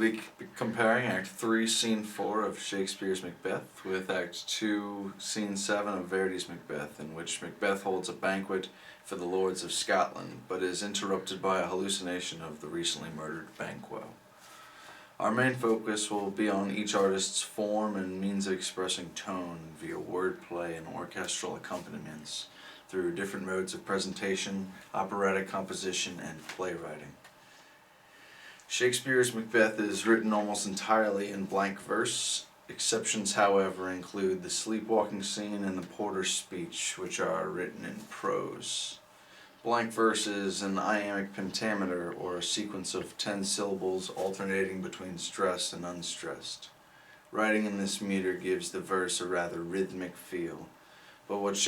be comparing Act 3, Scene 4 of Shakespeare's Macbeth with Act 2, Scene 7 of Verdi's Macbeth, in which Macbeth holds a banquet for the lords of Scotland, but is interrupted by a hallucination of the recently murdered Banquo. Our main focus will be on each artist's form and means of expressing tone via wordplay and orchestral accompaniments through different modes of presentation, operatic composition, and playwriting. Shakespeare's Macbeth is written almost entirely in blank verse. Exceptions, however, include the sleepwalking scene and the porter's speech, which are written in prose. Blank verse is an iambic pentameter, or a sequence of 10 syllables alternating between stressed and unstressed. Writing in this meter gives the verse a rather rhythmic feel, but what gives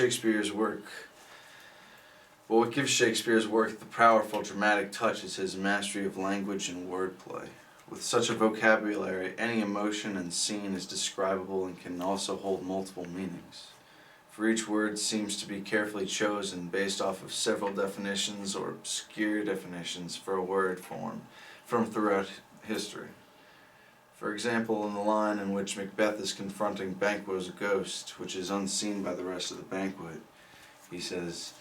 Shakespeare's work the powerful dramatic touch is his mastery of language and wordplay. With such a vocabulary, any emotion and scene is describable and can also hold multiple meanings. For each word seems to be carefully chosen based off of several definitions or obscure definitions for a word form from throughout history. For example, in the line in which Macbeth is confronting Banquo's ghost, which is unseen by the rest of the banquet, he says,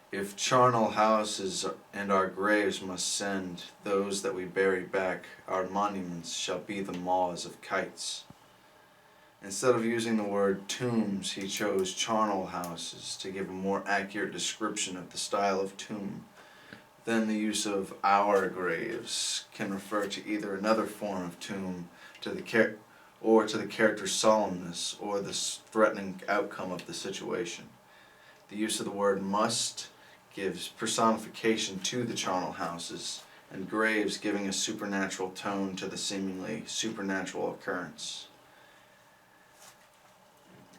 "If charnel houses and our graves must send those that we bury back, our monuments shall be the maws of kites." Instead of using the word tombs, he chose charnel houses to give a more accurate description of the style of tomb. Then the use of our graves can refer to either another form of tomb to the character's solemnness or the threatening outcome of the situation. The use of the word must gives personification to the charnel houses, and graves giving a supernatural tone to the seemingly supernatural occurrence.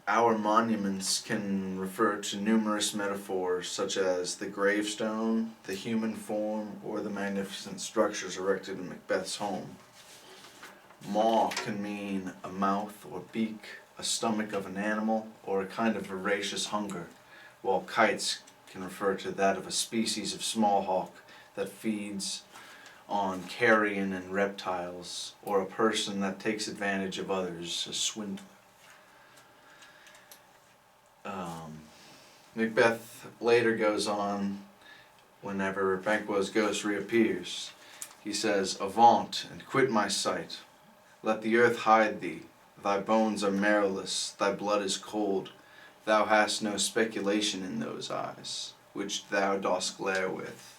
Our monuments can refer to numerous metaphors such as the gravestone, the human form, or the magnificent structures erected in Macbeth's home. Maw can mean a mouth or beak, a stomach of an animal, or a kind of voracious hunger, while kites can refer to that of a species of small hawk that feeds on carrion and reptiles, or a person that takes advantage of others, a swindler. Macbeth later goes on, whenever Banquo's ghost reappears, he says, "Avaunt, and quit my sight. Let the earth hide thee. Thy bones are marrowless, thy blood is cold. Thou hast no speculation in those eyes, which thou dost glare with."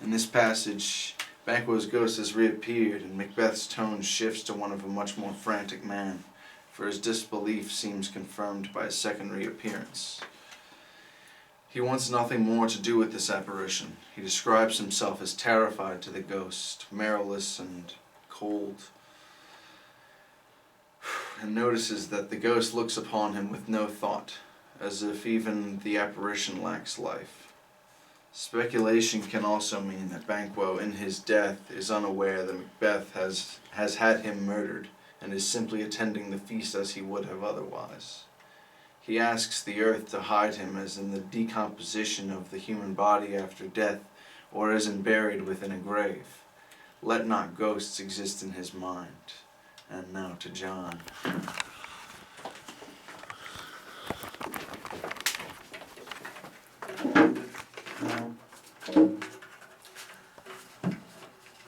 In this passage, Banquo's ghost has reappeared, and Macbeth's tone shifts to one of a much more frantic man, for his disbelief seems confirmed by his second reappearance. He wants nothing more to do with this apparition. He describes himself as terrified to the ghost, marrowless and cold, and notices that the ghost looks upon him with no thought, as if even the apparition lacks life. Speculation can also mean that Banquo, in his death, is unaware that Macbeth has had him murdered, and is simply attending the feast as he would have otherwise. He asks the earth to hide him as in the decomposition of the human body after death, or as in buried within a grave. Let not ghosts exist in his mind. And now to John.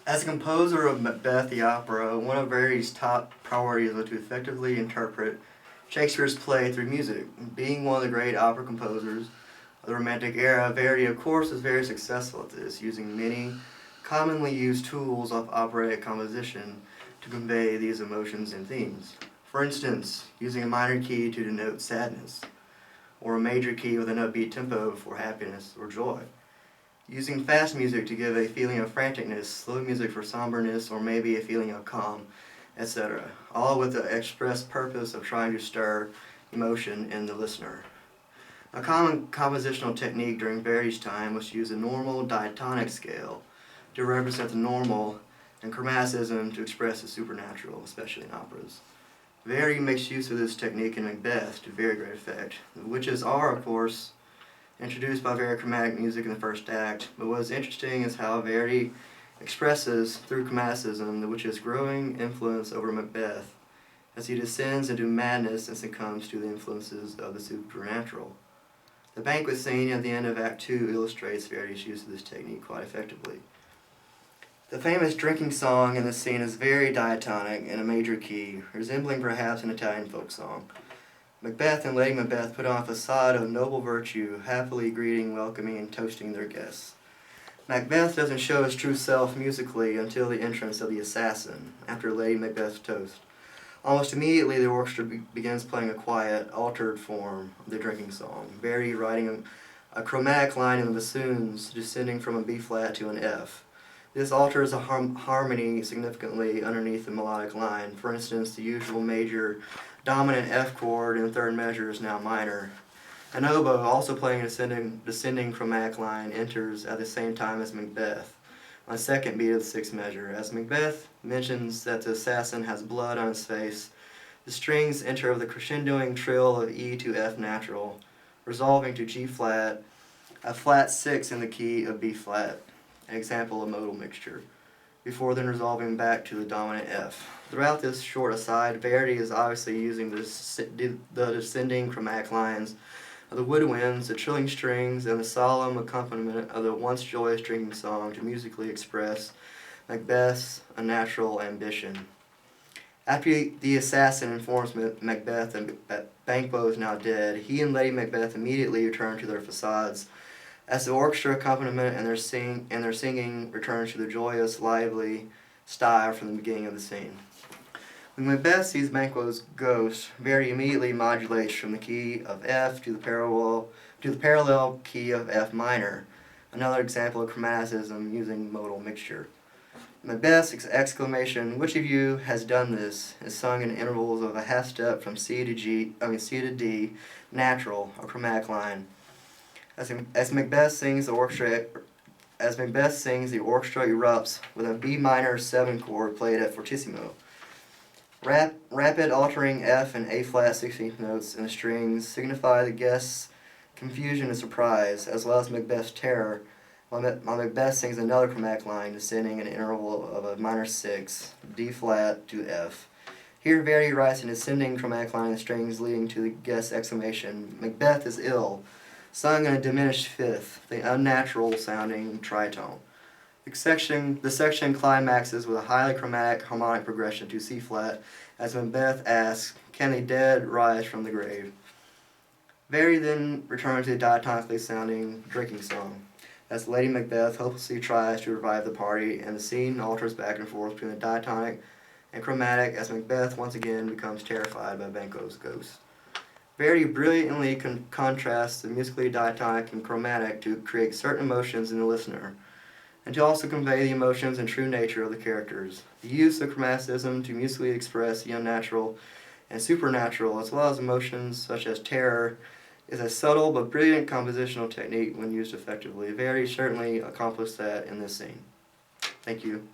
As a composer of Macbeth the opera, one of Verdi's top priorities was to effectively interpret Shakespeare's play through music. Being one of the great opera composers of the Romantic era, Verdi, of course, was very successful at this, using many commonly used tools of operatic composition to convey these emotions and themes. For instance, using a minor key to denote sadness, or a major key with an upbeat tempo for happiness or joy. Using fast music to give a feeling of franticness, slow music for somberness, or maybe a feeling of calm, etc., all with the express purpose of trying to stir emotion in the listener. A common compositional technique during Verdi's time was to use a normal diatonic scale to represent the normal and chromaticism to express the supernatural, especially in operas. Verdi makes use of this technique in Macbeth to very great effect. The witches are, of course, introduced by very chromatic music in the first act, but what is interesting is how Verdi expresses through chromaticism the witch's growing influence over Macbeth as he descends into madness and succumbs to the influences of the supernatural. The banquet scene at the end of Act II illustrates Verdi's use of this technique quite effectively. The famous drinking song in this scene is very diatonic in a major key, resembling perhaps an Italian folk song. Macbeth and Lady Macbeth put on a facade of noble virtue, happily greeting, welcoming, and toasting their guests. Macbeth doesn't show his true self musically until the entrance of the assassin, after Lady Macbeth's toast. Almost immediately, the orchestra begins playing a quiet, altered form of the drinking song, Verdi writing a chromatic line in the bassoons, descending from a B-flat to an F. This alters a harmony significantly underneath the melodic line. For instance, the usual major dominant F chord in third measure is now minor. An oboe, also playing a descending chromatic line, enters at the same time as Macbeth, on the second beat of the sixth measure. As Macbeth mentions that the assassin has blood on his face, the strings enter with a crescendoing trill of E to F natural, resolving to G flat, a flat 6 in the key of B flat, an example of modal mixture, before then resolving back to the dominant F. Throughout this short aside, Verdi is obviously using the descending chromatic lines of the woodwinds, the trilling strings, and the solemn accompaniment of the once joyous drinking song to musically express Macbeth's unnatural ambition. After the assassin informs Macbeth that Banquo is now dead, he and Lady Macbeth immediately return to their facades, as the orchestra accompaniment and their singing returns to the joyous, lively style from the beginning of the scene. When Macbeth sees Banquo's ghost, Verdi immediately modulates from the key of F to the parallel key of F minor, another example of chromaticism using modal mixture. Macbeth's exclamation, "Which of you has done this?" is sung in intervals of a half step from C to D, natural, a chromatic line. As Macbeth sings, the orchestra erupts with a B minor 7 chord played at fortissimo. Rapid altering F and A flat 16th notes in the strings signify the guests' confusion and surprise, as well as Macbeth's terror, while Macbeth sings another chromatic line descending an interval of a minor 6, D flat to F. Here Verdi writes an ascending chromatic line in the strings leading to the guest's exclamation, "Macbeth is ill," sung in a diminished fifth, the unnatural sounding tritone. The section climaxes with a highly chromatic harmonic progression to C flat as Macbeth asks, "Can the dead rise from the grave?" Verdi then returns to the diatonically sounding drinking song, as Lady Macbeth hopelessly tries to revive the party, and the scene alters back and forth between the diatonic and chromatic as Macbeth once again becomes terrified by Banquo's ghost. Verdi brilliantly contrasts the musically diatonic and chromatic to create certain emotions in the listener, and to also convey the emotions and true nature of the characters. The use of chromaticism to musically express the unnatural and supernatural, as well as emotions such as terror, is a subtle but brilliant compositional technique when used effectively. Verdi certainly accomplished that in this scene. Thank you.